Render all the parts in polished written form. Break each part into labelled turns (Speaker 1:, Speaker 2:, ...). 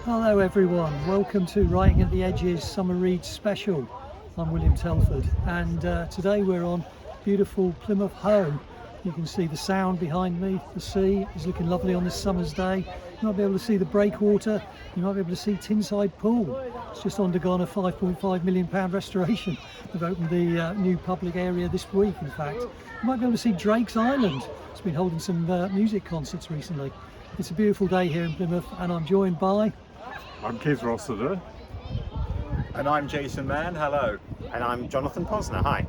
Speaker 1: Hello everyone, welcome to Writing at the Edges Summer Reads Special. I'm William Telford and today we're on beautiful Plymouth Hoe. You can see the Sound behind me, the sea is looking lovely on this summer's day. You might be able to see the breakwater, you might be able to see Tinside Pool. It's just undergone a £5.5 million restoration. They've opened the new public area this week in fact. You might be able to see Drake's Island. It's been holding some music concerts recently. It's a beautiful day here in Plymouth and I'm joined by...
Speaker 2: I'm Keith Rossiter.
Speaker 3: And I'm Jason Mann, hello. And I'm Jonathan Posner, hi.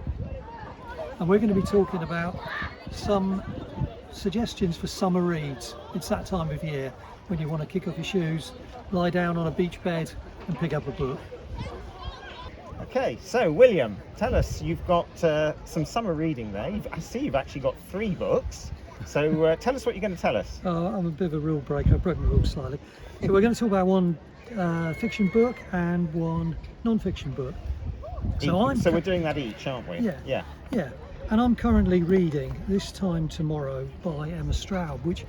Speaker 1: And we're going to be talking about some suggestions for summer reads. It's that time of year when you want to kick off your shoes, lie down on a beach bed and pick up a book.
Speaker 3: Okay, so William, tell us, you've got some summer reading there. I see you've actually got 3 books. So tell us what you're going to tell us.
Speaker 1: I'm a bit of a rule breaker, I've broken the rules slightly. So we're going to talk about one fiction book and one non-fiction book.
Speaker 3: So we're doing that each, aren't we?
Speaker 1: Yeah. And I'm currently reading This Time Tomorrow by Emma Straub, which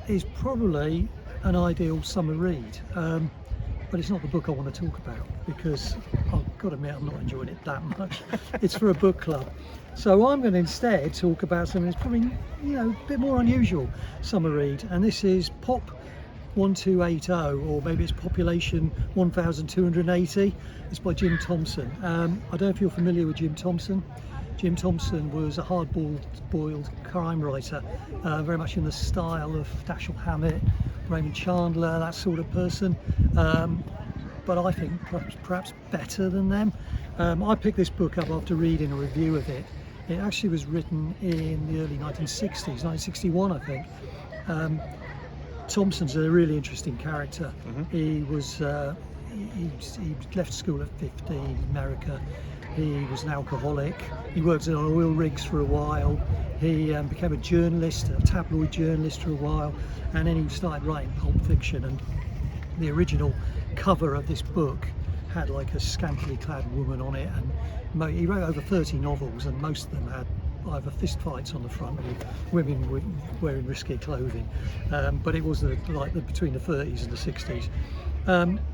Speaker 1: is probably an ideal summer read. But it's not the book I want to talk about because I've got to admit I'm not enjoying it that much. It's for a book club. So I'm going to instead talk about something that's probably, a bit more unusual summer read, and this is Pop 1280, or maybe it's Population 1280. It's by Jim Thompson. I don't know if you're familiar with Jim Thompson. Jim Thompson was a hard-boiled crime writer, very much in the style of Dashiell Hammett, Raymond Chandler, that sort of person. But I think perhaps better than them. I picked this book up after reading a review of it. It actually was written in the early 1960s, 1961 I think. Thompson's a really interesting character. He was he left school at 15 in America. He was an alcoholic. He worked on oil rigs for a while. He became a journalist, a tabloid journalist for a while, and then he started writing pulp fiction. And the original cover of this book had like a scantily clad woman on it, and he wrote over 30 novels, and most of them had either fist fights on the front with women wearing risky clothing, but it was between the 30s and the 60s.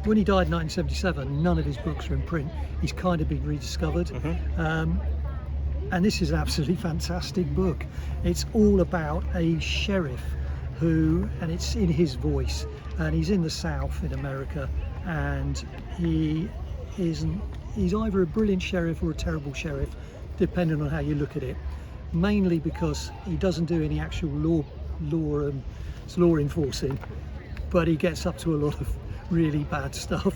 Speaker 1: When he died in 1977, none of his books are in print. He's kind of been rediscovered. And this is an absolutely fantastic book. It's all about a sheriff and it's in his voice, and he's in the South in America, and he's either a brilliant sheriff or a terrible sheriff, depending on how you look at it. Mainly because he doesn't do any actual law enforcing, but he gets up to a lot of really bad stuff.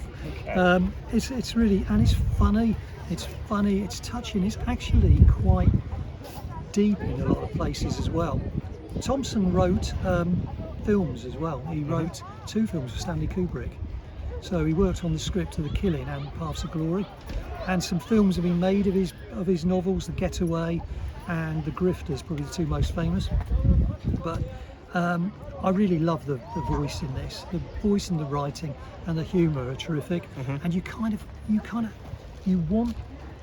Speaker 1: Okay. It's really, and it's funny, it's touching, it's actually quite deep in a lot of places as well. Thompson wrote films as well. He wrote 2 films for Stanley Kubrick. So he worked on the script of The Killing and Paths of Glory, and some films have been made of his novels, The Getaway and The Grifters, probably the 2 most famous. But I really love the voice in this. The voice and the writing and the humour are terrific. And you want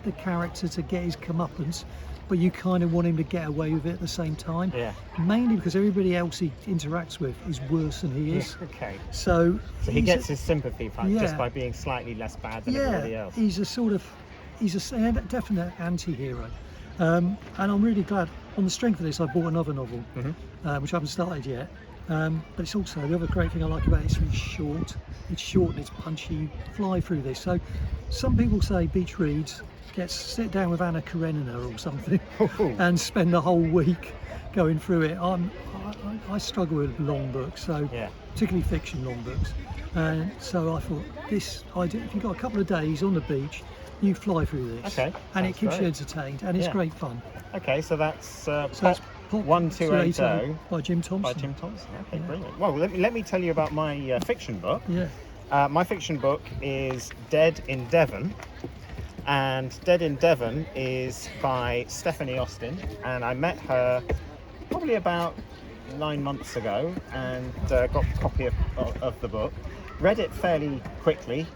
Speaker 1: the character to get his comeuppance, but you kind of want him to get away with it at the same time. Yeah. Mainly because everybody else he interacts with is worse than he is.
Speaker 3: Okay.
Speaker 1: So
Speaker 3: he gets his sympathy just by being slightly less bad than everybody else.
Speaker 1: He's a definite anti-hero. And I'm really glad. On the strength of this, I bought another novel, which I haven't started yet. But it's also, the other great thing I like about it, it's really short. It's short and it's punchy. You fly through this. So some people say beach reads, sit down with Anna Karenina or something and spend the whole week going through it. I struggle with long books, so particularly fiction long books. And so I thought if you've got a couple of days on the beach, you fly through this, and it keeps you entertained, and it's great fun.
Speaker 3: Okay, so that's
Speaker 1: Pop
Speaker 3: 1280
Speaker 1: by Jim Thompson.
Speaker 3: By Jim Thompson. Okay, brilliant. Well, let me tell you about my fiction book. My fiction book is Dead in Devon, and Dead in Devon is by Stephanie Austin, and I met her probably about 9 months ago and got a copy of the book. Read it fairly quickly,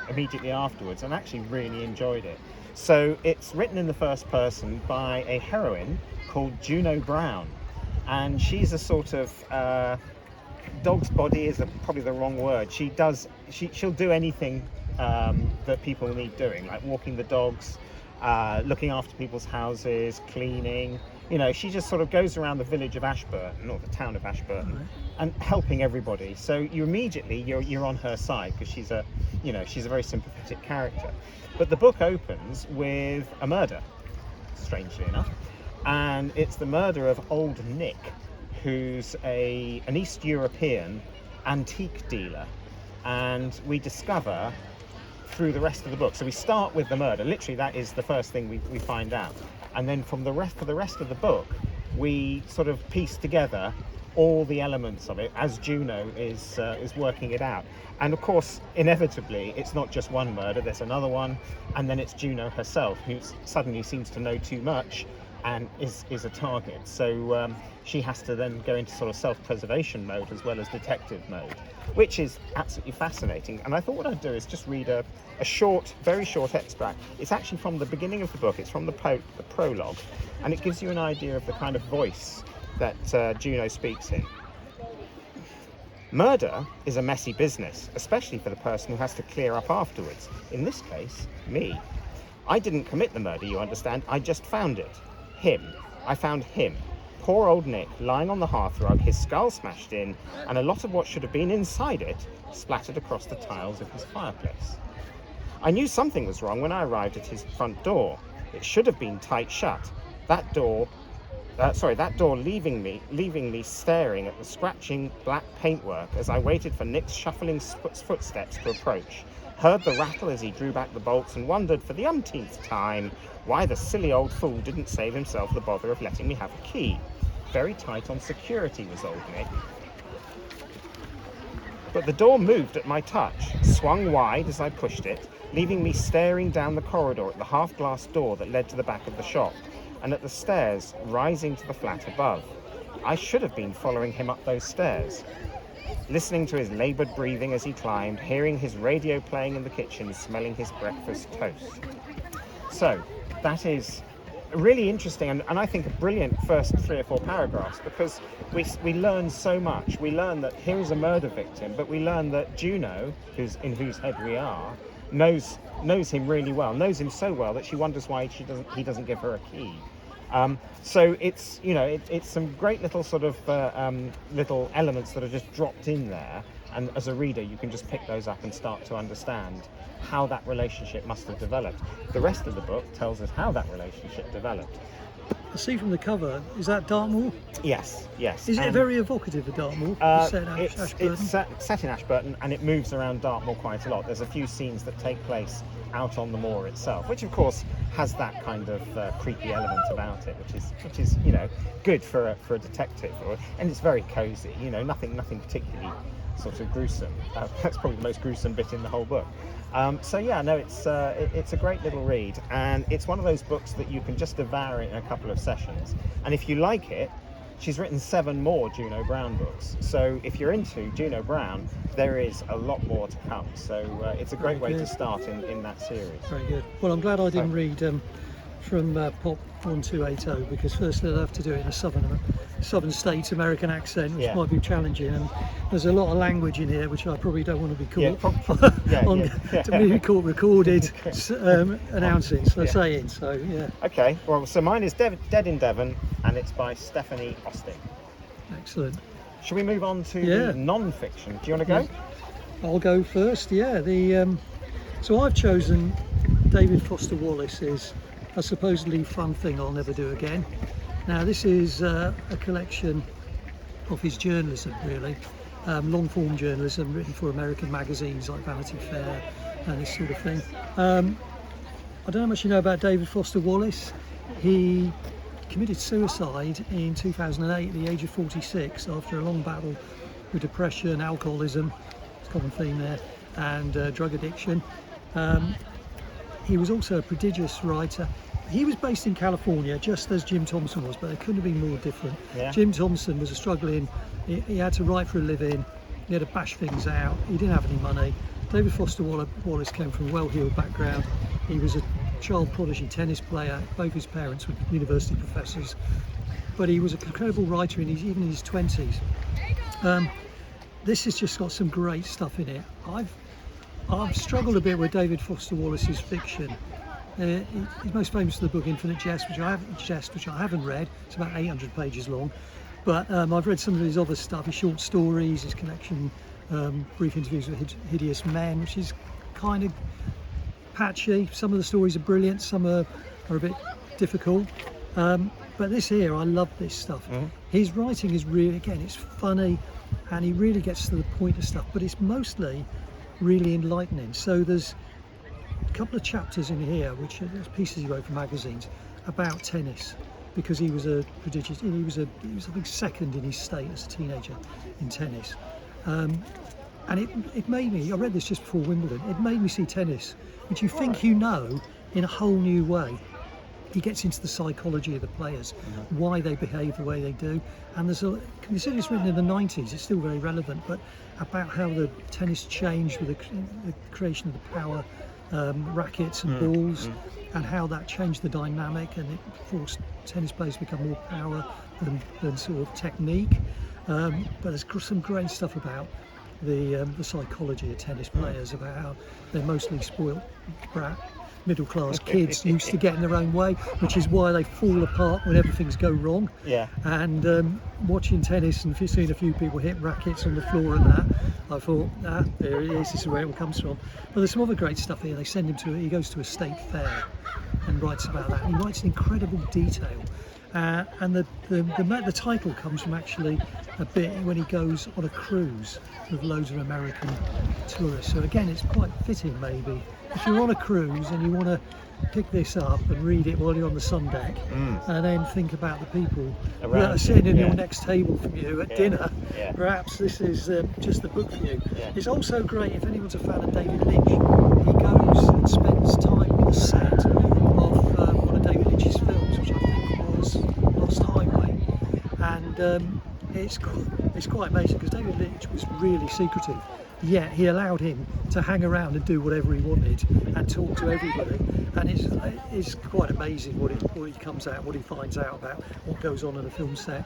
Speaker 3: immediately afterwards, and actually really enjoyed it. So it's written in the first person by a heroine called Juno Brown, and she's a sort of dog's body is probably the wrong word. She'll do anything that people need doing, like walking the dogs, looking after people's houses, cleaning. She just sort of goes around the village of Ashburton, or the town of Ashburton, and helping everybody. So you immediately you're on her side, because she's a very sympathetic character. But the book opens with a murder, strangely enough, and it's the murder of old Nick, who's an East European antique dealer, and we discover through the rest of the book. So we start with the murder. Literally, that is the first thing we find out, and then for the rest of the book, we sort of piece together all the elements of it as Juno is working it out. And of course, inevitably, it's not just one murder. There's another one, and then it's Juno herself who suddenly seems to know too much and is a target. So she has to then go into sort of self-preservation mode as well as detective mode, which is absolutely fascinating. And I thought what I'd do is just read a very short extract. It's actually from the beginning of the book. It's from the prologue, and it gives you an idea of the kind of voice that Juno speaks in. Murder is a messy business, especially for the person who has to clear up afterwards. In this case, me. I didn't commit the murder, you understand. I just found it. Him. I found him. Poor old Nick, lying on the hearthrug, his skull smashed in, and a lot of what should have been inside it splattered across the tiles of his fireplace. I knew something was wrong when I arrived at his front door. It should have been tight shut. That door leaving me staring at the scratching black paintwork as I waited for Nick's shuffling footsteps to approach. Heard the rattle as he drew back the bolts and wondered for the umpteenth time why the silly old fool didn't save himself the bother of letting me have a key. Very tight on security was old Nick. But the door moved at my touch, swung wide as I pushed it, leaving me staring down the corridor at the half-glass door that led to the back of the shop, and at the stairs rising to the flat above. I should have been following him up those stairs, listening to his laboured breathing as he climbed, hearing his radio playing in the kitchen, smelling his breakfast toast. So, that is really interesting, and I think a brilliant first 3 or 4 paragraphs, because we learn so much. We learn that here is a murder victim, but we learn that Juno, in whose head we are, knows him really well, knows him so well that she wonders why he doesn't give her a key. So it's it's some great little sort of little elements that are just dropped in there, and as a reader you can just pick those up and start to understand how that relationship must have developed. The rest of the book tells us how that relationship developed.
Speaker 1: I see from the cover, is that Dartmoor?
Speaker 3: Yes.
Speaker 1: Is it very evocative of Dartmoor?
Speaker 3: It's set in Ashburton, and it moves around Dartmoor quite a lot. There's a few scenes that take place out on the moor itself, which of course has that kind of creepy element about it, which is good for a detective, and it's very cosy. Nothing particularly sort of gruesome. That's probably the most gruesome bit in the whole book. It's a great little read, and it's one of those books that you can just devour it in a couple of sessions. And if you like it, she's written 7 more Juno Brown books. So if you're into Juno Brown, there is a lot more to come. So it's a great way to start in that series.
Speaker 1: Very good. Well, I'm glad I didn't read from Pop 1280, because firstly I'll have to do it in a southern states American accent, which might be challenging, and there's a lot of language in here which I probably don't want to be caught to be caught recorded announcing, saying. So yeah.
Speaker 3: Okay. Well, so mine is Dead in Devon, and it's by Stephanie Austin.
Speaker 1: Excellent.
Speaker 3: Shall we move on to the non-fiction? Do you want to go?
Speaker 1: Yeah. I'll go first. Yeah. So I've chosen David Foster Wallace's A Supposedly Fun Thing I'll Never Do Again. Now this is a collection of his journalism, really, long-form journalism written for American magazines like Vanity Fair and this sort of thing. I don't know how much you know about David Foster Wallace. He committed suicide in 2008 at the age of 46 after a long battle with depression, alcoholism, it's a common theme there, and drug addiction. He was also a prodigious writer. He was based in California, just as Jim Thompson was, but they couldn't have been more different. Yeah. Jim Thompson was he had to write for a living, he had to bash things out, he didn't have any money. David Foster Wallace came from a well-heeled background. He was a child prodigy tennis player, both his parents were university professors, but he was an incredible writer even in his 20s. this has just got some great stuff in it. I've struggled a bit with David Foster Wallace's fiction. He's most famous for the book Infinite Jest, which I haven't read. It's about 800 pages long, but I've read some of his other stuff, his short stories, his collection, Brief Interviews with Hideous Men, which is kind of patchy. Some of the stories are brilliant, some are a bit difficult. But this here, I love this stuff. His writing is really, again, it's funny, and he really gets to the point of stuff, but it's mostly really enlightening. So there's a couple of chapters in here, which are pieces he wrote for magazines about tennis, because he was a prodigious. He was I think second in his state as a teenager in tennis, and it made me. I read this just before Wimbledon. It made me see tennis, which you think you know, in a whole new way. He gets into the psychology of the players, why they behave the way they do, and considering it's written in the 90s, it's still very relevant, but about how the tennis changed with the creation of the power rackets and balls, and how that changed the dynamic, and it forced tennis players to become more power than sort of technique. But there's some great stuff about the psychology of tennis players, about how they're mostly spoilt brat middle-class kids used to get in their own way, which is why they fall apart when everything's go wrong. And watching tennis and seeing a few people hit rackets on the floor and that, I thought, there it is, this is where it all comes from. But there's some other great stuff here. They send him he goes to a state fair and writes about that. And he writes in incredible detail. And the title comes from actually a bit when he goes on a cruise with loads of American tourists. So again, it's quite fitting maybe. If you're on a cruise and you want to pick this up and read it while you're on the sun deck, and then think about the people that are sitting in your next table from you at dinner, perhaps this is just the book for you. It's also great if anyone's a fan of David Lynch. He goes and spends time on the set of one of David Lynch's films, which I think was Lost Highway, and it's quite amazing because David Lynch was really secretive. Yet he allowed him to hang around and do whatever he wanted and talk to everybody, and it's quite amazing what he comes out, what he finds out about what goes on a film set.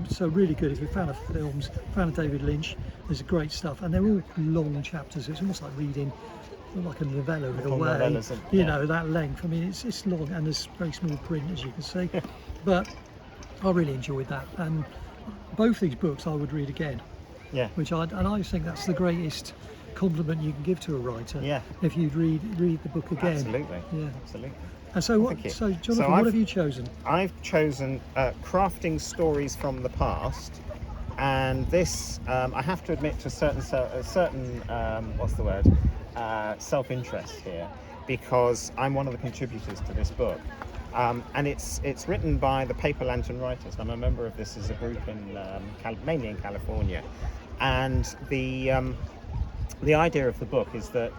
Speaker 1: So really good. If you're a fan of films, fan of David Lynch, there's great stuff, and they're all long chapters. It's almost like reading like a novella in a way. You know, that length. I mean, it's long, and there's very small print, as you can see. But I really enjoyed that, and both these books I would read again. Which I think that's the greatest compliment you can give to a writer. If you read the book again.
Speaker 3: Absolutely.
Speaker 1: And so Jonathan, what have you chosen?
Speaker 3: I've chosen Crafting Stories from the Past, and this I have to admit to a certain self-interest here, because I'm one of the contributors to this book. And it's written by the Paper Lantern Writers. I'm a member of this as a group in mainly in California, and the idea of the book is that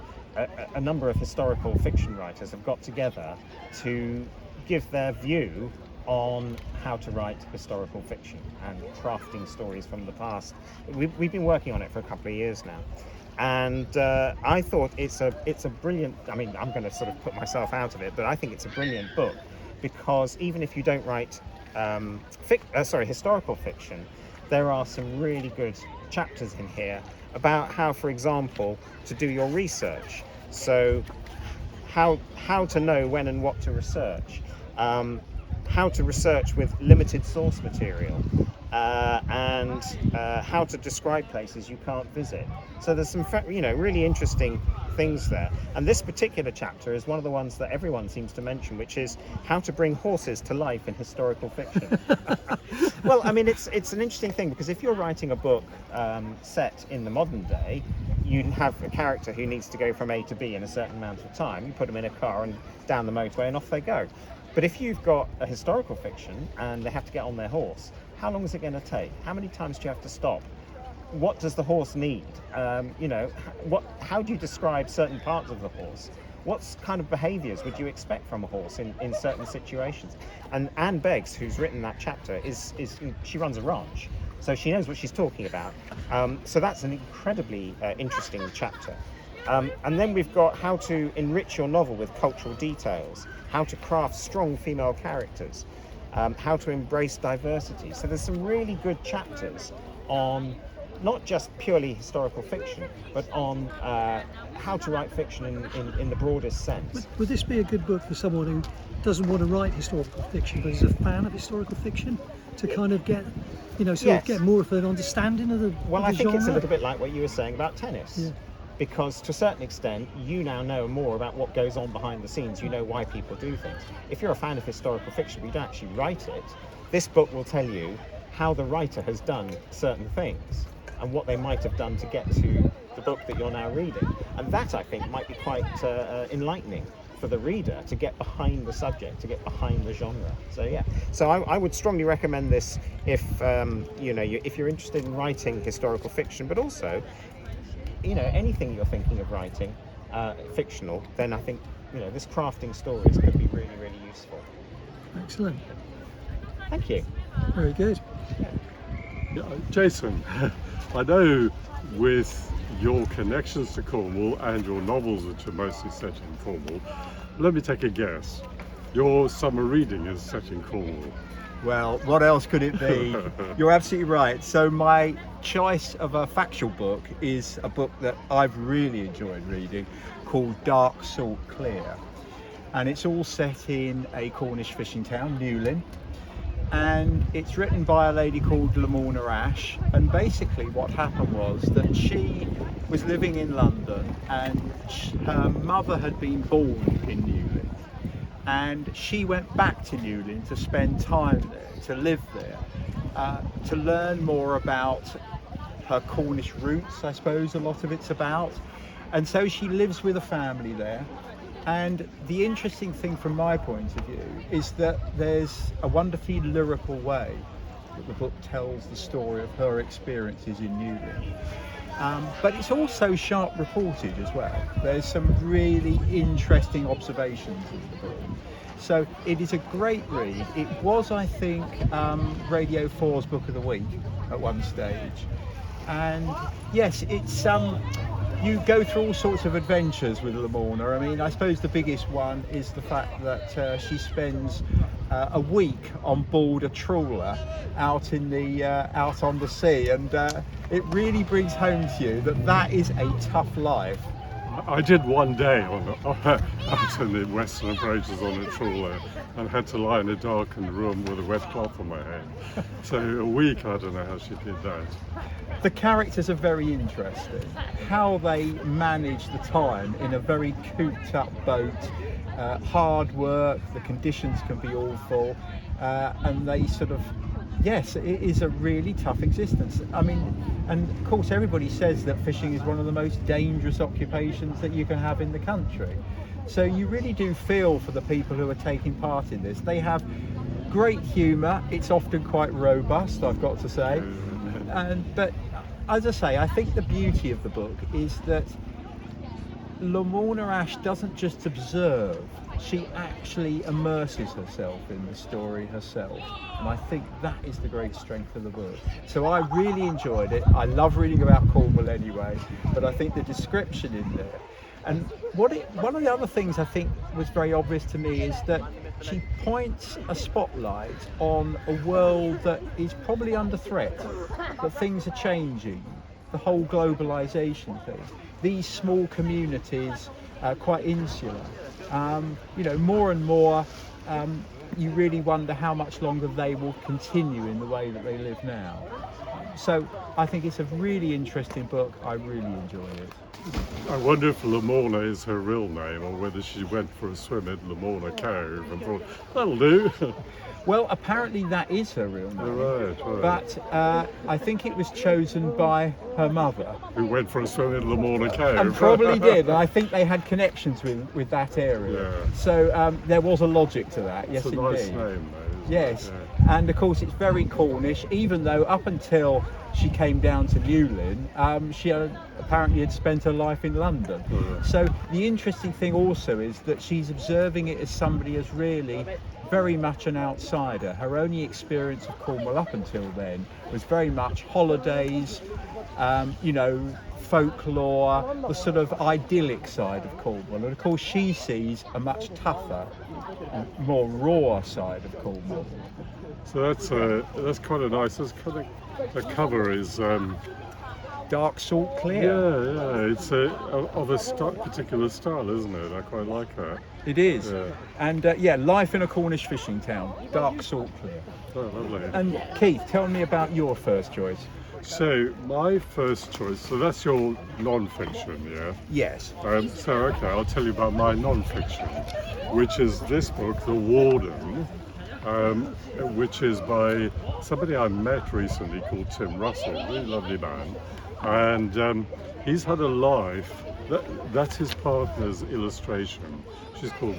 Speaker 3: a number of historical fiction writers have got together to give their view on how to write historical fiction and crafting stories from the past. We've been working on it for a couple of years now. And I thought it's a brilliant. I mean, I'm going to sort of put myself out of it, but I think it's a brilliant book, because even if you don't write historical fiction, there are some really good chapters in here about how, for example, to do your research. So how to know when and what to research, how to research with limited source material, and how to describe places you can't visit. So there's some really interesting things there. And this particular chapter is one of the ones that everyone seems to mention, which is how to bring horses to life in historical fiction. Well, I mean, it's an interesting thing, because if you're writing a book set in the modern day, you have a character who needs to go from A to B in a certain amount of time. You put them in a car and down the motorway and off they go. But if you've got a historical fiction and they have to get on their horse, how long is it going to take? How many times do you have to stop? What does the horse need? How do you describe certain parts of the horse? What kind of behaviours would you expect from a horse in certain situations? And Anne Beggs, who's written that chapter, she runs a ranch, so she knows what she's talking about. So that's an incredibly interesting chapter. And then we've got how to enrich your novel with cultural details, how to craft strong female characters, how to embrace diversity. So there's some really good chapters on not just purely historical fiction, but on how to write fiction in the broadest sense.
Speaker 1: Would this be a good book for someone who doesn't want to write historical fiction, but is a fan of historical fiction, to kind of get, get more of an understanding of the
Speaker 3: Well,
Speaker 1: of the
Speaker 3: I think it's a
Speaker 1: genre?
Speaker 3: little bit like what you were saying about tennis.
Speaker 1: Yeah.
Speaker 3: Because to a certain extent, you now know more about what goes on behind the scenes. You know why people do things. If you're a fan of historical fiction, but you don't actually write it, this book will tell you how the writer has done certain things and what they might have done to get to the book that you're now reading. And that, I think, might be quite enlightening for the reader to get behind the subject, to get behind the genre. So yeah, so I would strongly recommend this if if you're interested in writing historical fiction, but also anything you're thinking of writing fictional, then I think this crafting stories could be really, really useful.
Speaker 1: Excellent.
Speaker 3: Thank you.
Speaker 1: Very good.
Speaker 2: Yeah, Jason, I know with your connections to Cornwall and your novels, which are mostly set in Cornwall, let me take a guess. Your summer reading is set in Cornwall.
Speaker 4: Well, what else could it be? You're absolutely right. So my choice of a factual book is a book that I've really enjoyed reading called Dark Salt Clear. And it's all set in a Cornish fishing town, Newlyn. And it's written by a lady called Lamorna Ash. And basically what happened was that she was living in London and her mother had been born in Newlyn. And she went back to Newlyn to spend time there, to live there, to learn more about her Cornish roots, I suppose a lot of it's about. And so she lives with a family there. And the interesting thing from my point of view is that there's a wonderfully lyrical way that the book tells the story of her experiences in Newlyn. But it's also sharp reported as well. There's some really interesting observations in the book. So it is a great read. It was, I think, Radio 4's Book of the Week at one stage. And yes, it's you go through all sorts of adventures with Lamorna. I mean, I suppose the biggest one is the fact that she spends a week on board a trawler out on the sea, and it really brings home to you that is a tough life.
Speaker 2: I did one day out in the Western Approaches on a trawler and had to lie in a darkened room with a wet cloth on my head. So a week, I don't know how she did that.
Speaker 4: The characters are very interesting. How they manage the time in a very cooped up boat, hard work, the conditions can be awful, and they sort of, yes, it is a really tough existence. I mean, and of course everybody says that fishing is one of the most dangerous occupations that you can have in the country. So you really do feel for the people who are taking part in this. They have great humour, it's often quite robust, I've got to say. But as I say, I think the beauty of the book is that Lamorna Ash doesn't just observe, she actually immerses herself in the story herself, and I think that is the great strength of the book. So I really enjoyed it. I love reading about Cornwall anyway, but I think the description in there, and one of the other things I think was very obvious to me is that she points a spotlight on a world that is probably under threat, that things are changing, the whole globalization thing, these small communities quite insular. More and more you really wonder how much longer they will continue in the way that they live now. So I think it's a really interesting book. I really enjoy it.
Speaker 2: I wonder if Lamorna is her real name, or whether she went for a swim at Lamorna Cove and thought, that'll do.
Speaker 4: Well, apparently that is her real name.
Speaker 2: Right.
Speaker 4: But I think it was chosen by her mother.
Speaker 2: Who went for a swim in Lamorna Cove.
Speaker 4: And probably did. And I think they had connections with that area.
Speaker 2: Yeah.
Speaker 4: So there was a logic to that, yes,
Speaker 2: it's a
Speaker 4: indeed.
Speaker 2: nice name, though, isn't
Speaker 4: Yes,
Speaker 2: it? Yeah.
Speaker 4: and of course it's very Cornish, even though up until she came down to Newlyn, she apparently had spent her life in London.
Speaker 2: Yeah.
Speaker 4: So the interesting thing also is that she's observing it as somebody as really very much an outsider. Her only experience of Cornwall up until then was very much holidays, folklore, the sort of idyllic side of Cornwall. And of course she sees a much tougher, more raw side of Cornwall.
Speaker 2: So that's quite a nice. The cover is
Speaker 4: dark salt clear.
Speaker 2: Yeah, it's of a particular style, isn't it? I quite like that.
Speaker 4: It is.
Speaker 2: Yeah.
Speaker 4: And life in a Cornish fishing town, dark salt clear.
Speaker 2: Oh, lovely.
Speaker 4: And Keith, tell me about your first choice.
Speaker 2: So my first choice, so that's your non-fiction, yeah?
Speaker 4: Yes.
Speaker 2: So okay, I'll tell you about my non-fiction, which is this book, The Warden, which is by somebody I met recently called Tim Russell, really lovely man. And he's had a life, that's his partner's illustration. She's called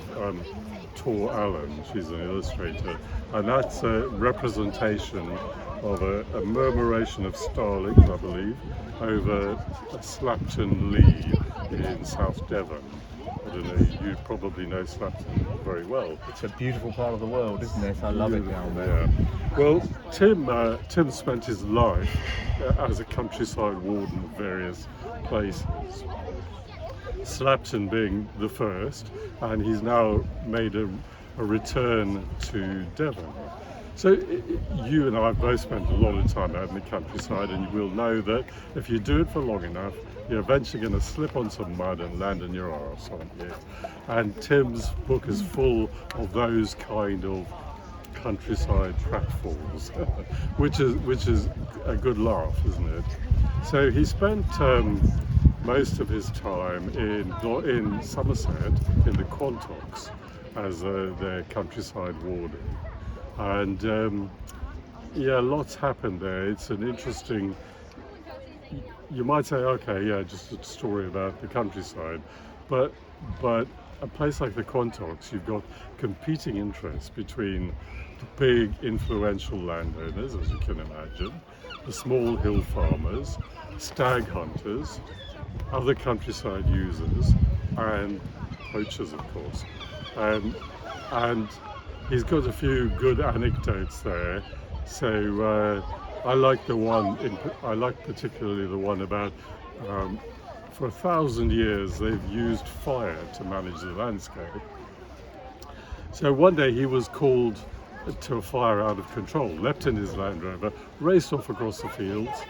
Speaker 2: Tor Allen, she's an illustrator, and that's a representation of a murmuration of starlings, I believe, over Slapton Lee in South Devon. I don't know, you probably know Slapton very well.
Speaker 4: It's a beautiful part of the world, isn't it? I love it down there.
Speaker 2: Yeah. Well, Tim spent his life as a countryside warden of various places, Slapton being the first, and he's now made a return to Devon. So you and I have both spent a lot of time out in the countryside, and you will know that if you do it for long enough, you're eventually going to slip on some mud and land in your arse, aren't you? And Tim's book is full of those kind of countryside pratfalls, which is a good laugh, isn't it? So he spent most of his time in Somerset, in the Quantocks, as their countryside warden. And yeah, lots happened there. It's an interesting, you might say, okay, yeah, just a story about the countryside, but a place like the Quantocks, you've got competing interests between the big influential landowners, as you can imagine, the small hill farmers, stag hunters, other countryside users, and poachers, of course. And he's got a few good anecdotes there. So I like particularly the one about for 1,000 years they've used fire to manage the landscape. So one day he was called to a fire out of control, leapt in his Land Rover, raced off across the fields,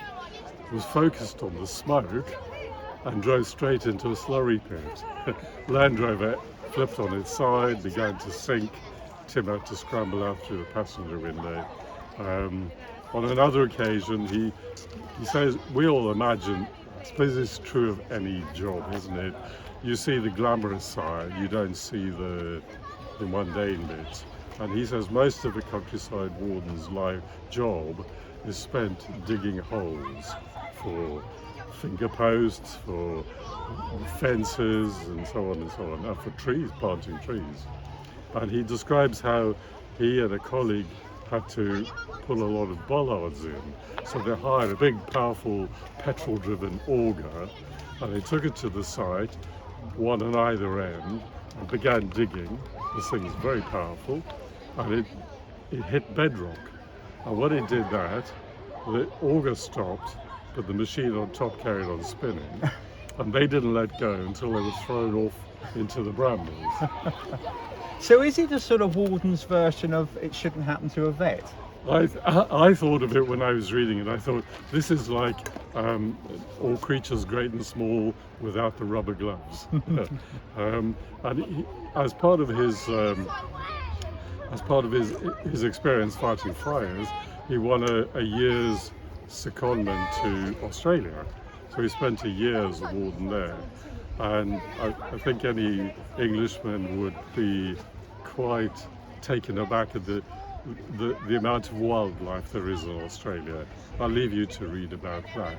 Speaker 2: was focused on the smoke, and drove straight into a slurry pit. Land Rover flipped on its side, began to sink. Tim had to scramble out through the passenger window. On another occasion, he says, we all imagine, I suppose it's true of any job, isn't it? You see the glamorous side, you don't see the mundane bits. And he says most of the countryside warden's job is spent digging holes for finger posts, for fences, and so on and so on, and for trees, planting trees. And he describes how he and a colleague had to pull a lot of bollards in. So they hired a big, powerful, petrol-driven auger, and they took it to the site, one on either end, and began digging. This thing is very powerful, and it hit bedrock. And when it did that, the auger stopped, but the machine on top carried on spinning, and they didn't let go until they were thrown off into the brambles.
Speaker 4: So is it a sort of warden's version of it shouldn't happen to a vet?
Speaker 2: I thought of it when I was reading it. I thought this is like all creatures great and small without the rubber gloves. And as part of his experience fighting fires, he won a year's secondment to Australia. So he spent a year as a warden there. And I think any Englishman would be quite taken aback at the amount of wildlife there is in Australia. I'll leave you to read about that.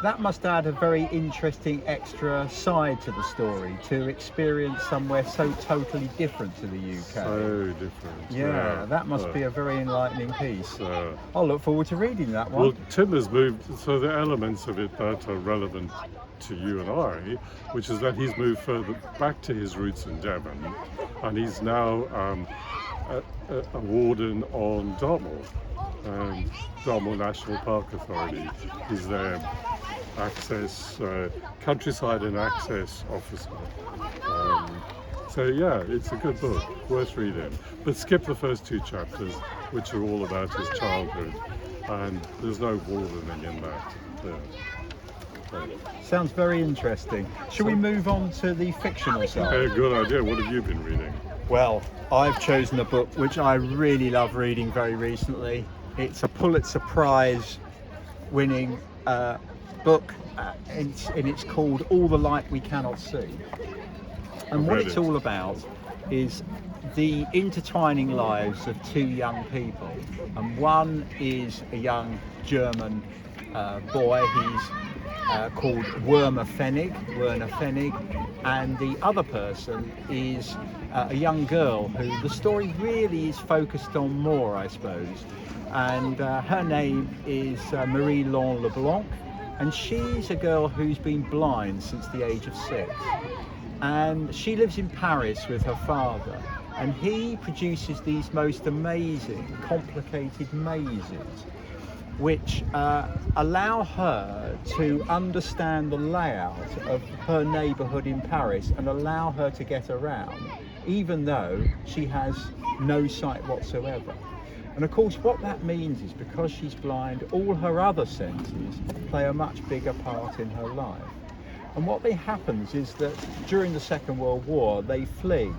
Speaker 4: That must add a very interesting extra side to the story, to experience somewhere so totally different to the UK.
Speaker 2: So different.
Speaker 4: Yeah, that must be a very enlightening piece. I'll look forward to reading that one.
Speaker 2: Well, Tim has moved, so the elements of it that are relevant to you and I, which is that he's moved further back to his roots in Devon, and he's now a warden on Dartmoor. Dartmoor National Park Authority. He's their access, countryside and access officer. So yeah, it's a good book, worth reading. But skip the first two chapters, which are all about his childhood and there's no wardening in that. Yeah.
Speaker 4: Sounds very interesting. Shall we move on to the fictional side?
Speaker 2: Good idea. What have you been reading?
Speaker 4: Well, I've chosen a book which I really love reading very recently. It's a Pulitzer Prize winning book, and it's called All the Light We Cannot See. And what it's all about is the intertwining lives of two young people. And one is a young German boy. He's called Werner Pfennig, and the other person is a young girl who the story really is focused on more, I suppose. And her name is Marie-Laure Leblanc, and she's a girl who's been blind since the age of 6. And she lives in Paris with her father, and he produces these most amazing, complicated mazes which allow her to understand the layout of her neighbourhood in Paris and allow her to get around, even though she has no sight whatsoever. And of course what that means is, because she's blind, all her other senses play a much bigger part in her life. And what happens is that during the Second World War they flee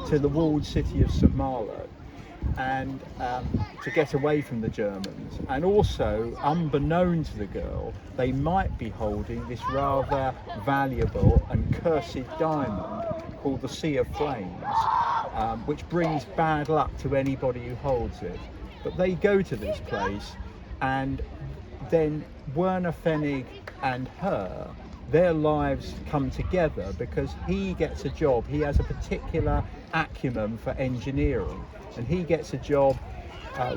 Speaker 4: to the walled city of St Malo, and to get away from the Germans. And also, unbeknown to the girl, they might be holding this rather valuable and cursed diamond called the Sea of Flames, which brings bad luck to anybody who holds it. But they go to this place, and then Werner Pfennig and her, their lives come together because he gets a job. He has a particular acumen for engineering, and he gets a job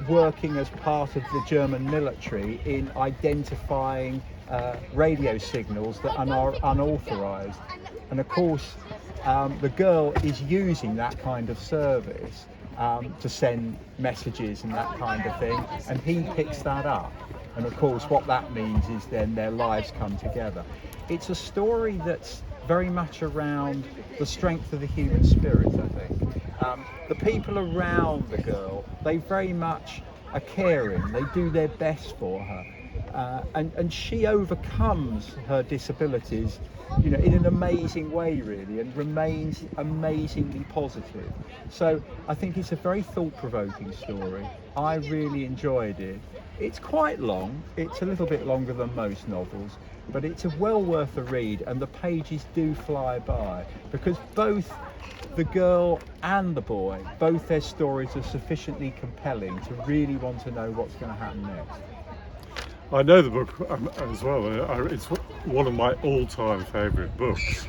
Speaker 4: working as part of the German military in identifying radio signals that are unauthorized. And of course the girl is using that kind of service to send messages and that kind of thing, and he picks that up. And of course what that means is then their lives come together. It's a story that's very much around the strength of the human spirit, I think. The people around the girl, they very much are caring, they do their best for her, and she overcomes her disabilities, you know, in an amazing way really, and remains amazingly positive. So I think it's a very thought-provoking story. I really enjoyed it. It's quite long, it's a little bit longer than most novels, but it's well worth a read, and the pages do fly by, because both the girl and the boy, both their stories are sufficiently compelling to really want to know what's going to happen next.
Speaker 2: I know the book as well. It's one of my all-time favourite books,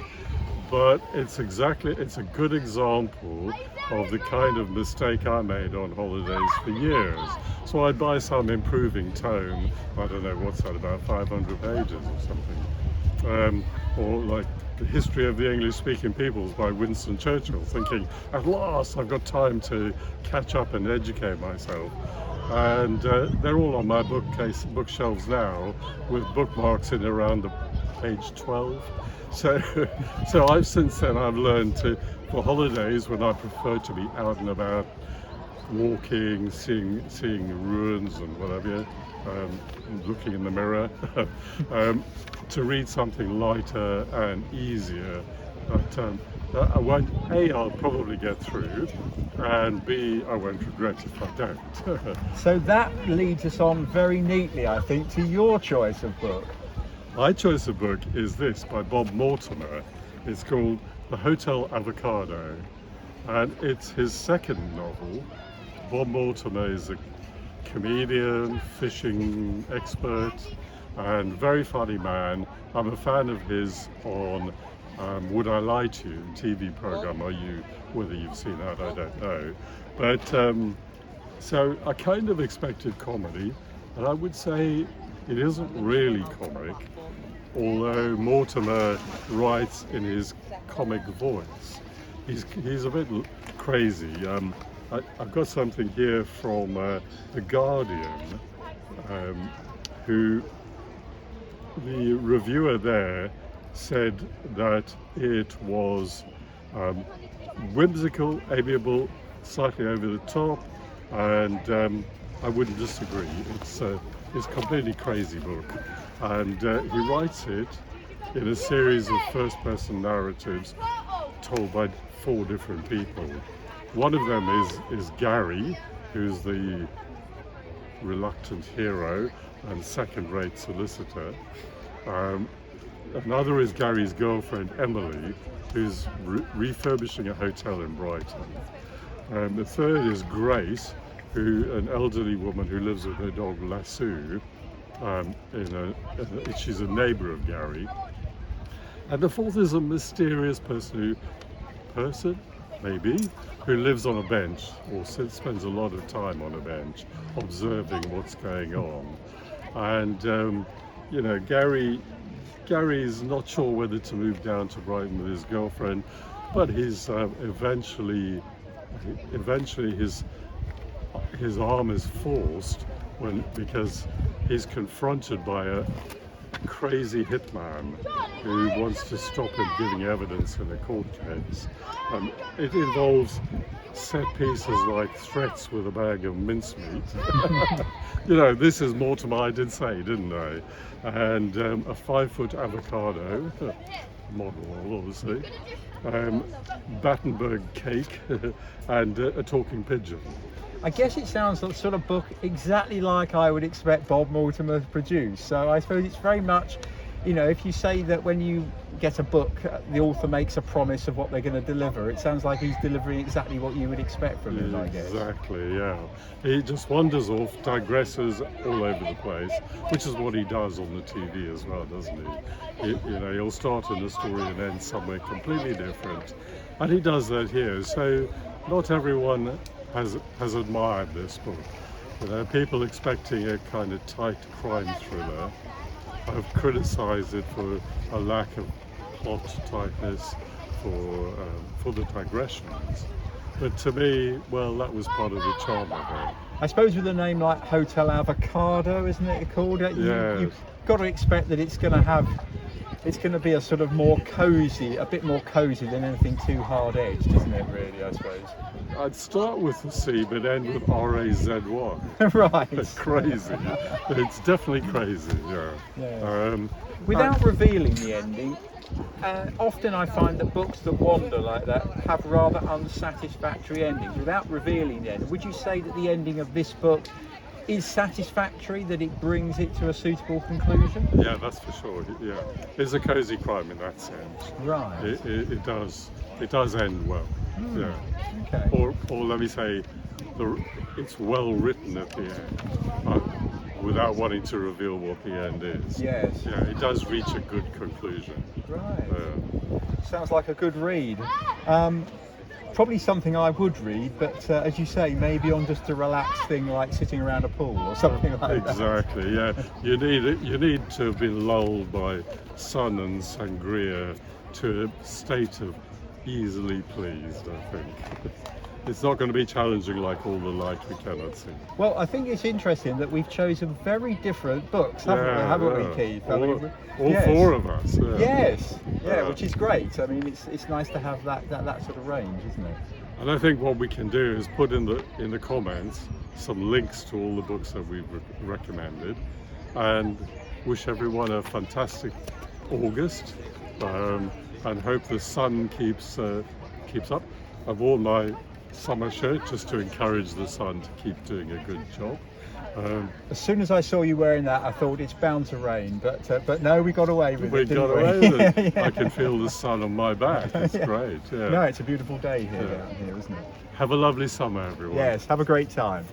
Speaker 2: but it's a good example of the kind of mistake I made on holidays for years. So I'd buy some improving tome, I don't know, what's that, about 500 pages or something, or like The History of the English-Speaking Peoples by Winston Churchill, thinking, at last I've got time to catch up and educate myself. And they're all on my bookshelves now, with bookmarks in around the page 12. So I've since then I've learned to, for holidays when I prefer to be out and about, walking, seeing ruins and whatever, looking in the mirror, to read something lighter and easier. But I'll probably get through, and B, I won't regret if I don't.
Speaker 4: So that leads us on very neatly, I think, to your choice of book.
Speaker 2: My choice of book is this, by Bob Mortimer. It's called The Hotel Avocado, and it's his second novel. Bob Mortimer is a comedian, fishing expert, and very funny man. I'm a fan of his on Would I Lie to You, TV program. Whether you've seen that, I don't know. But so I kind of expected comedy, and I would say it isn't really comic, although Mortimer writes in his comic voice. He's a bit crazy. I've got something here from The Guardian, who the reviewer there said that it was whimsical, amiable, slightly over the top, and I wouldn't disagree. It's a completely crazy book, and he writes it in a series of first-person narratives told by 4 different people. One of them is Gary, who's the reluctant hero and second-rate solicitor. Another is Gary's girlfriend Emily, who's refurbishing a hotel in Brighton. The third is Grace, an elderly woman who lives with her dog Lasso. She's a neighbour of Gary. And the fourth is a mysterious person who lives on a bench, or spends a lot of time on a bench observing what's going on. And Gary's not sure whether to move down to Brighton with his girlfriend, but he's eventually his arm is forced because he's confronted by a crazy hitman who wants to stop him giving evidence in a court case. It involves set pieces like threats with a bag of mincemeat. This is Mortimer, I did say, didn't I? And a 5-foot avocado, model obviously, Battenberg cake, and a talking pigeon.
Speaker 4: I guess it sounds like the sort of book exactly like I would expect Bob Mortimer to produce. So I suppose it's very much, if you say that when you get a book, the author makes a promise of what they're going to deliver, it sounds like he's delivering exactly what you would expect from him, I guess.
Speaker 2: Exactly, yeah. He just wanders off, digresses all over the place, which is what he does on the TV as well, doesn't he? He'll start in a story and end somewhere completely different. And he does that here. So not everyone has admired this book. People expecting a kind of tight crime thriller have criticised it for a lack of plot tightness, for the digressions. But to me, well, that was part of the charm of it.
Speaker 4: I suppose with a name like Hotel Avocado, isn't it called? You've got to expect that it's going to be a sort of a bit more cosy than anything too hard-edged, isn't it, really, I suppose?
Speaker 2: I'd start with the C, but end with R-A-Z-Y.
Speaker 4: Right.
Speaker 2: It's crazy. It's definitely crazy, yeah.
Speaker 4: Without revealing the ending, often I find that books that wander like that have rather unsatisfactory endings. Without revealing the ending, would you say that the ending of this book is satisfactory, that it brings it to a suitable conclusion?
Speaker 2: Yeah, that's for sure. Yeah, it's a cosy crime in that sense.
Speaker 4: Right.
Speaker 2: It does end well. Yeah.
Speaker 4: Okay.
Speaker 2: Or let me say, it's well written at the end, without wanting to reveal what the end is.
Speaker 4: Yes.
Speaker 2: Yeah, it does reach a good conclusion.
Speaker 4: Right. Sounds like a good read. Probably something I would read, but as you say, maybe on just a relaxed thing like sitting around a pool or something like that.
Speaker 2: Exactly, yeah. You need to have been lulled by sun and sangria to a state of easily pleased, I think. It's not going to be challenging like All the Light We Cannot See.
Speaker 4: Well, I think it's interesting that we've chosen very different books, haven't we, Keith?
Speaker 2: All
Speaker 4: yes.
Speaker 2: 4 of us. Yeah.
Speaker 4: Yes, which is great. I mean, it's nice to have that sort of range, isn't it?
Speaker 2: And I think what we can do is put in the comments some links to all the books that we've recommended, and wish everyone a fantastic August, and hope the sun keeps up. I've worn my summer shirt just to encourage the sun to keep doing a good job.
Speaker 4: As soon as I saw you wearing that, I thought it's bound to rain, but no, we got away with it.
Speaker 2: We got away with it. Yeah. I can feel the sun on my back. It's great. Yeah.
Speaker 4: No, it's a beautiful day here, isn't it?
Speaker 2: Have a lovely summer, everyone.
Speaker 4: Yes, have a great time.